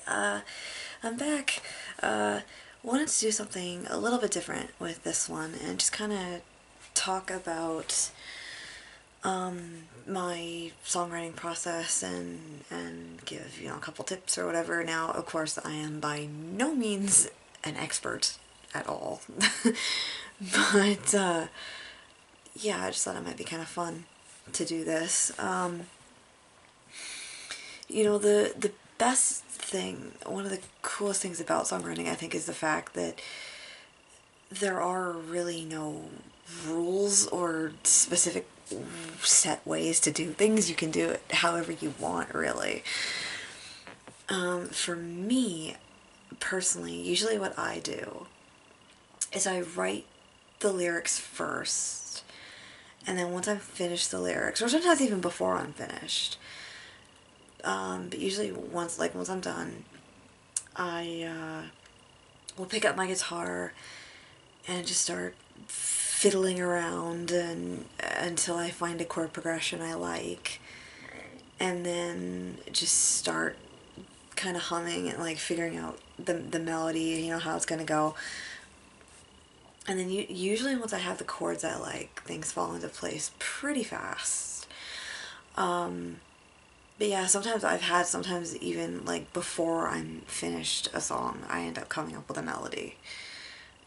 I'm back. Wanted to do something a little bit different with this one and just kind of talk about my songwriting process and give, a couple tips or whatever. Now, of course, I am by no means an expert at all. But, yeah, I just thought it might be kind of fun to do this. The best thing, one of the coolest things about songwriting, I think, is the fact that there are really no rules or specific set ways to do things. You can do it however you want, really. For me, personally, usually what I do is I write the lyrics first, and then once I've finished the lyrics, or sometimes even before I'm finished, but usually once I'm done, I will pick up my guitar and just start fiddling around and until I find a chord progression I like, and then just start kind of humming and like figuring out the melody, how it's gonna go. And then usually once I have the chords I like, things fall into place pretty fast. But yeah, sometimes even like before I'm finished a song, I end up coming up with a melody.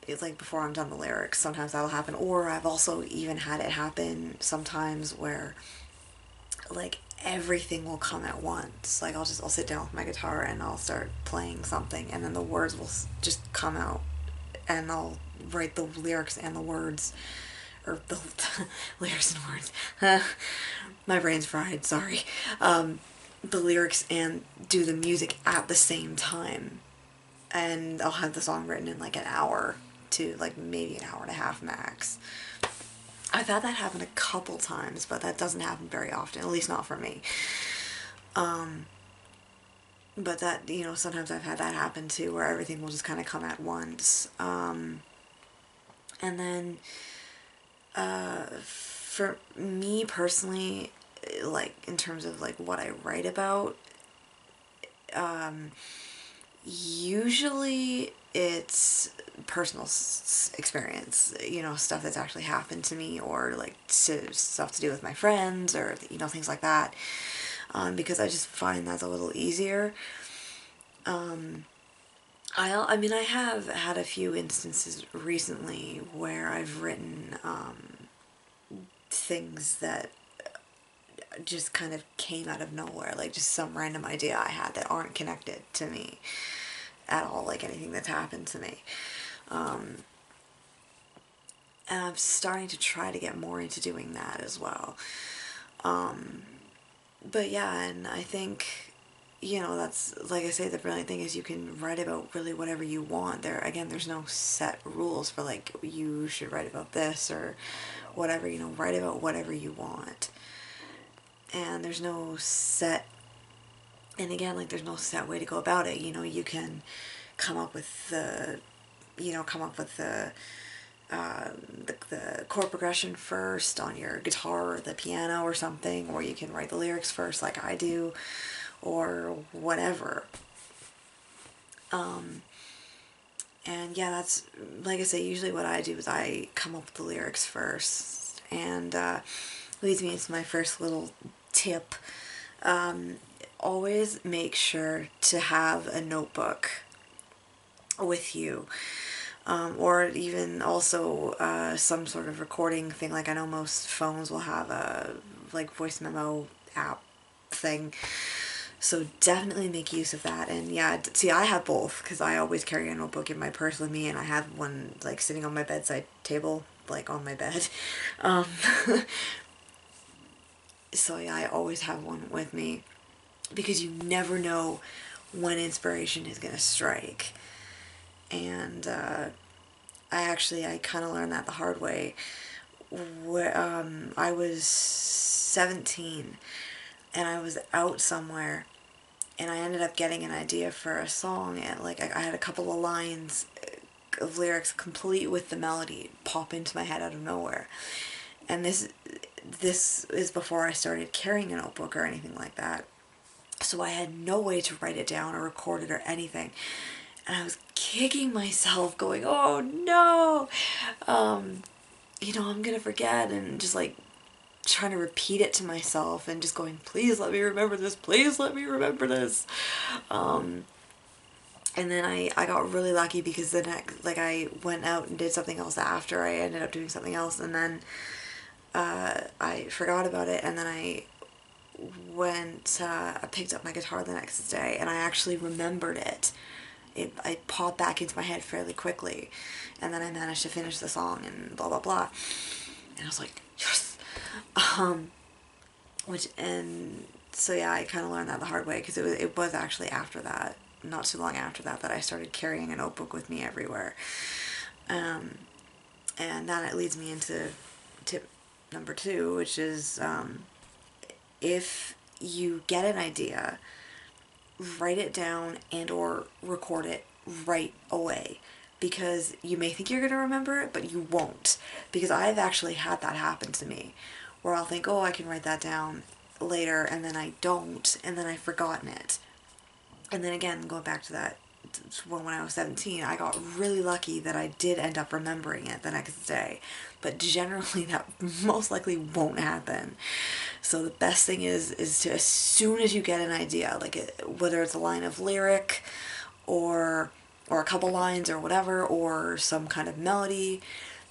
It's like before I'm done the lyrics, sometimes that'll happen. Or I've also even had it happen sometimes where like everything will come at once. Like I'll sit down with my guitar and I'll start playing something, and then the words will just come out, and I'll write the lyrics and the words, or the lyrics and words. My brain's fried, sorry. The lyrics and do the music at the same time. And I'll have the song written in like an hour to like maybe an hour and a half max. I've had that happen a couple times, but that doesn't happen very often, at least not for me. But that, sometimes I've had that happen too, where everything will just kind of come at once. And then, for me personally, like in terms of like what I write about, usually it's personal experience, stuff that's actually happened to me, or like stuff to do with my friends, or things like that, because I just find that's a little easier. I have had a few instances recently where I've written things that just kind of came out of nowhere, like just some random idea I had that aren't connected to me at all, like anything that's happened to me. And I'm starting to try to get more into doing that as well. But yeah, and I think, that's, like I say, the brilliant thing is you can write about really whatever you want. There's no set rules for like, you should write about this or whatever, write about whatever you want. And there's no set, and again, like there's no set way to go about it. You can come up with the chord progression first on your guitar or the piano or something, or you can write the lyrics first like I do, or whatever. And yeah, that's, like I say, usually what I do is I come up with the lyrics first, and leads me into my first little tip. Always make sure to have a notebook with you, or even also some sort of recording thing. Like I know most phones will have a like voice memo app thing, so definitely make use of that. And yeah, see, I have both because I always carry a notebook in my purse with me, and I have one like sitting on my bedside table, like on my bed. Um, so yeah, I always have one with me because you never know when inspiration is gonna strike. And I kind of learned that the hard way. Where I was 17 and I was out somewhere, and I ended up getting an idea for a song, and like I had a couple of lines of lyrics complete with the melody pop into my head out of nowhere. And this is before I started carrying a notebook or anything like that. So I had no way to write it down or record it or anything. And I was kicking myself going, oh no, I'm gonna forget, and just like trying to repeat it to myself and just going, please let me remember this, please let me remember this. And then I got really lucky because the next, like, I went out and did something else after. I ended up doing something else, and then I forgot about it, and then I picked up my guitar the next day, and I actually remembered it. I popped back into my head fairly quickly, and then I managed to finish the song and blah blah blah. And I was like, yes. And so yeah, I kind of learned that the hard way, because it was actually after that, not too long after that, that I started carrying a notebook with me everywhere. And then it leads me into tip number 2, which is, if you get an idea, write it down and or record it right away, because you may think you're going to remember it, but you won't, because I've actually had that happen to me, where I'll think, oh, I can write that down later, and then I don't, and then I've forgotten it. And then again, going back to that, when I was 17, I got really lucky that I did end up remembering it the next day. But generally that most likely won't happen. So the best thing is to, as soon as you get an idea, like whether it's a line of lyric or a couple lines or whatever, or some kind of melody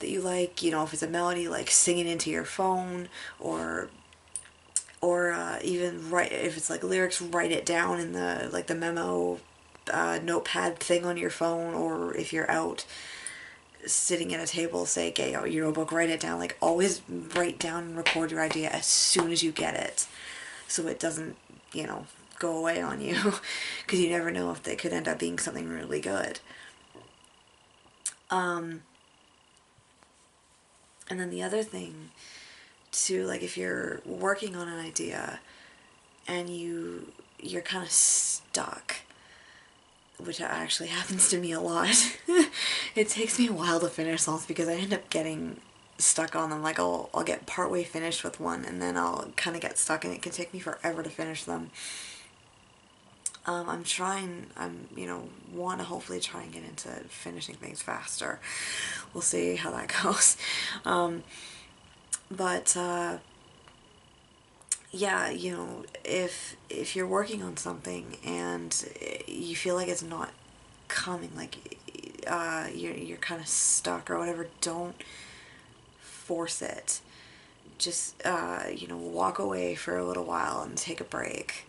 that you like, if it's a melody, like sing it into your phone, or even write, if it's like lyrics, write it down in the memo notepad thing on your phone, or if you're out sitting at a table, say, okay, your notebook, write it down. Like, always write down and record your idea as soon as you get it, so it doesn't, go away on you, because you never know if they could end up being something really good. And then the other thing too, like, if you're working on an idea and you're kind of stuck, which actually happens to me a lot. It takes me a while to finish songs because I end up getting stuck on them. Like, I'll get partway finished with one, and then I'll kind of get stuck, and it can take me forever to finish them. Want to hopefully try and get into finishing things faster. We'll see how that goes. But yeah, if you're working on something and you feel like it's not coming, like you're kind of stuck or whatever, don't force it. Just walk away for a little while and take a break.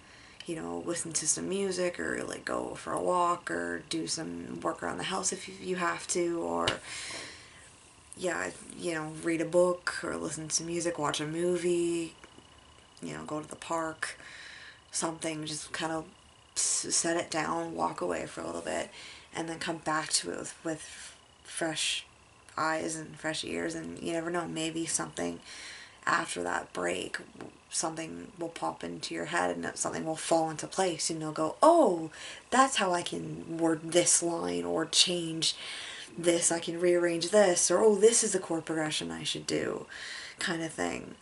Listen to some music, or like go for a walk, or do some work around the house if you have to, or yeah, read a book or listen to music, watch a movie, go to the park, something. Just kind of set it down, walk away for a little bit, and then come back to it with fresh eyes and fresh ears. And you never know, maybe something after that break, something will pop into your head, and something will fall into place, and you'll go, oh, that's how I can word this line, or change this, I can rearrange this, or oh, this is the chord progression I should do, kind of thing.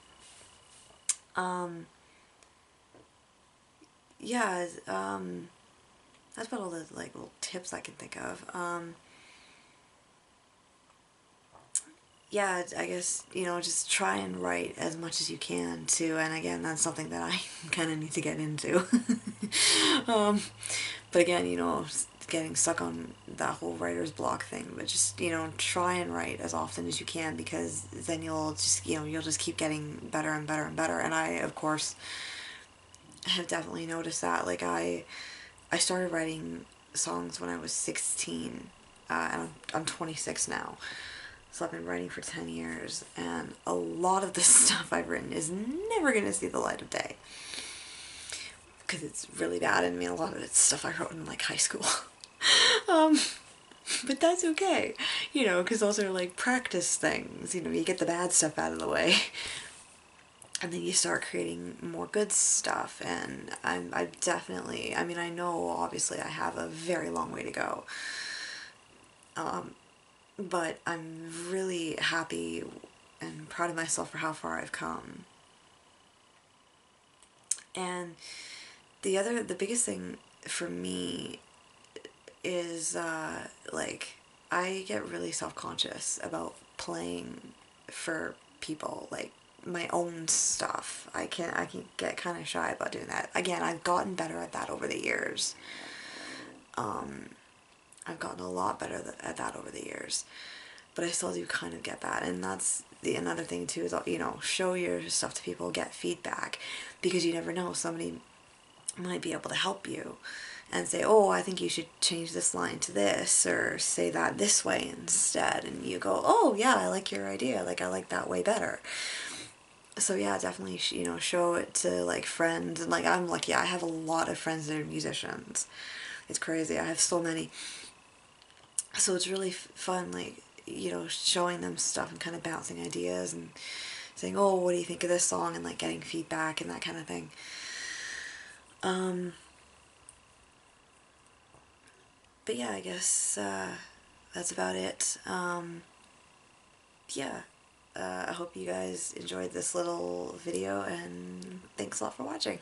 Yeah, that's about all the like little tips I can think of. Yeah, I guess, just try and write as much as you can too. And again, that's something that I kind of need to get into. But again, getting stuck on that whole writer's block thing. But just, try and write as often as you can, because then you'll just keep getting better and better and better. And I, of course, have definitely noticed that. Like, I started writing songs when I was 16, and I'm 26 now. So I've been writing for 10 years, and a lot of the stuff I've written is never going to see the light of day, because it's really bad. I mean, a lot of it's stuff I wrote in, like, high school. But that's okay, because those are, like, practice things. You get the bad stuff out of the way, and then you start creating more good stuff. And I definitely, I know, obviously, I have a very long way to go. But I'm really happy and proud of myself for how far I've come. And the biggest thing for me is, like, I get really self-conscious about playing for people, like, my own stuff. I can get kind of shy about doing that. Again, I've gotten better at that over the years. I've gotten a lot better at that over the years. But I still do kind of get that. And that's another thing too is, you know, show your stuff to people, get feedback, because you never know, somebody might be able to help you and say, oh, I think you should change this line to this, or say that this way instead, and you go, oh yeah, I like your idea, like I like that way better. So yeah, definitely, you know, show it to like friends. And like, I'm lucky, I have a lot of friends that are musicians. It's crazy, I have so many. So it's really fun, like, you know, showing them stuff and kind of bouncing ideas and saying, oh, what do you think of this song, and like getting feedback and that kind of thing. But yeah, I guess that's about it. Yeah, I hope you guys enjoyed this little video, and thanks a lot for watching.